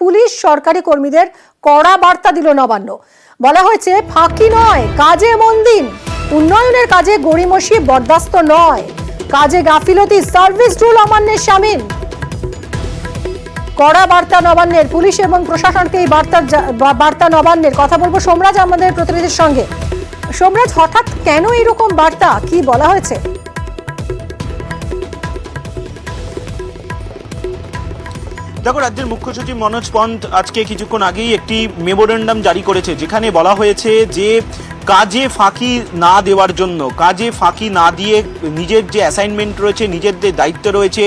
Police সরকারি কর্মীদের কড়া বার্তা দিল নবান্ন। বলা হয়েছে ফাঁকি নয়, কাজে মন দিন, উন্নয়নের কাজে গড়িমসি বরদাস্ত নয়, কাজে গাফিলতি সার্ভিস রুল অমান্যের শামিল। কড়া বার্তা নবান্নের, পুলিশ এবং প্রশাসনকে এই বার্তা নবান্নের। কথা বলবো সোমরাজ আমাদের প্রতিনিধির সঙ্গে। সোমরাজ, হঠাৎ কেন এরকম বার্তা, কি বলা হয়েছে? দেখো, রাজ্যের মুখ্য সচিব মনোজ পন্থ আজকে কিছুক্ষণ আগেই একটি মেমোরেন্ডাম জারি করেছে, যেখানে বলা হয়েছে যে কাজে ফাঁকি না দেওয়ার জন্য, কাজে ফাঁকি না দিয়ে নিজের যে অ্যাসাইনমেন্ট রয়েছে, নিজের যে দায়িত্ব রয়েছে,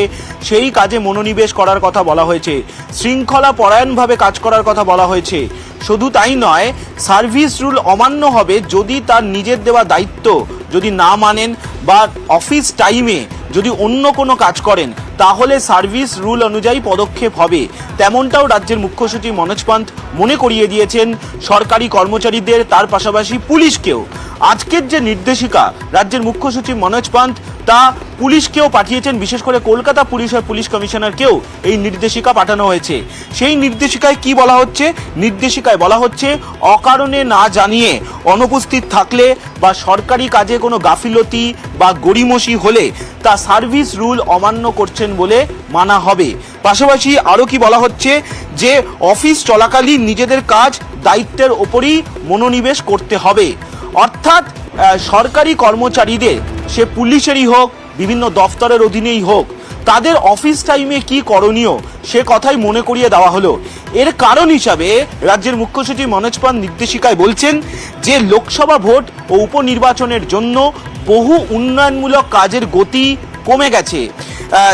সেই কাজে মনোনিবেশ করার কথা বলা হয়েছে, শৃঙ্খলা পরায়ণভাবে কাজ করার কথা বলা হয়েছে। শুধু তাই নয়, সার্ভিস রুল অমান্য হবে যদি তার নিজের দেওয়া দায়িত্ব যদি না মানেন বা অফিস টাইমে যদি অন্য কোনো কাজ করেন, তাহলে সার্ভিস রুল অনুযায়ী পদক্ষেপ হবে। তেমনটাও রাজ্যের মুখ্য সচিব মনোজ পন্থ মনে করিয়ে দিয়েছেন সরকারি কর্মচারীদের, তার পাশাপাশি পুলিশকেও। আজকের যে নির্দেশিকা রাজ্যের মুখ্য সচিব মনোজ পন্থ তা পুলিশকেও পাঠিয়েছেন, বিশেষ করে কলকাতা পুলিশের পুলিশ কমিশনারকেও এই নির্দেশিকা পাঠানো হয়েছে। সেই নির্দেশিকায় কি বলা হচ্ছে? নির্দেশিকায় বলা হচ্ছে অকারণে না জানিয়ে অনুপস্থিত থাকলে বা সরকারি কাজে কোনো গাফিলতি বা গড়িমসি হলে তা সার্ভিস রুল অমান্য করছেন বলে মানা হবে। পাশাপাশি আরও কি বলা হচ্ছে যে অফিস চলাকালীন নিজেদের কাজ দায়িত্বের ওপরই মনোনিবেশ করতে হবে। অর্থাৎ সরকারি কর্মচারীদের, সে পুলিশেরই হোক, বিভিন্ন দফতরের অধীনেই হোক, তাদের অফিস টাইমে কি করণীয় সে কথাই মনে করিয়ে দেওয়া হলো। এর কারণ হিসাবে রাজ্যের মুখ্য সচিব মনোজ পন্থ নির্দেশিকায় বলছেন যে লোকসভা ভোট ও উপনির্বাচনের জন্য বহু উন্নয়নমূলক কাজের গতি কমে গেছে।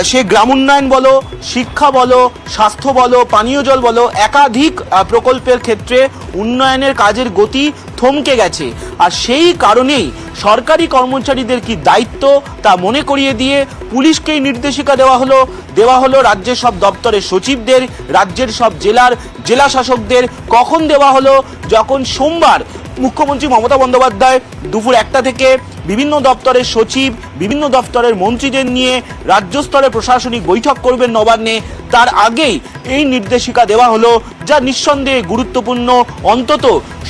সে গ্রাম উন্নয়ন বলো, শিক্ষা বলো, স্বাস্থ্য বলো, পানীয় জল বলো, একাধিক প্রকল্পের ক্ষেত্রে উন্নয়নের কাজের গতি থমকে গেছে। আর সেই কারণেই সরকারি কর্মচারীদের কি দায়িত্ব তা মনে করিয়ে দিয়ে পুলিশকেই নির্দেশিকা দেওয়া হলো রাজ্যের সব দপ্তরের সচিবদের, রাজ্যের সব জেলা শাসকদের। কখন দেওয়া হলো? যখন সোমবার মুখ্যমন্ত্রী মমতা বন্দ্যোপাধ্যায় দুপুর 1টা থেকে বিভিন্ন দপ্তরের সচিব, বিভিন্ন দপ্তরের মন্ত্রীদের নিয়ে রাজ্য স্তরে প্রশাসনিক বৈঠক করবেন নবান্নে, তার আগেই এই নির্দেশিকা দেওয়া হলো, যা নিঃসন্দেহে গুরুত্বপূর্ণ, অন্তত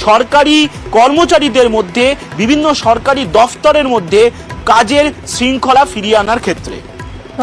সরকারি কর্মচারীদের মধ্যে, বিভিন্ন সরকারি দফতরের মধ্যে কাজের শৃঙ্খলা ফিরিয়ে আনার ক্ষেত্রে।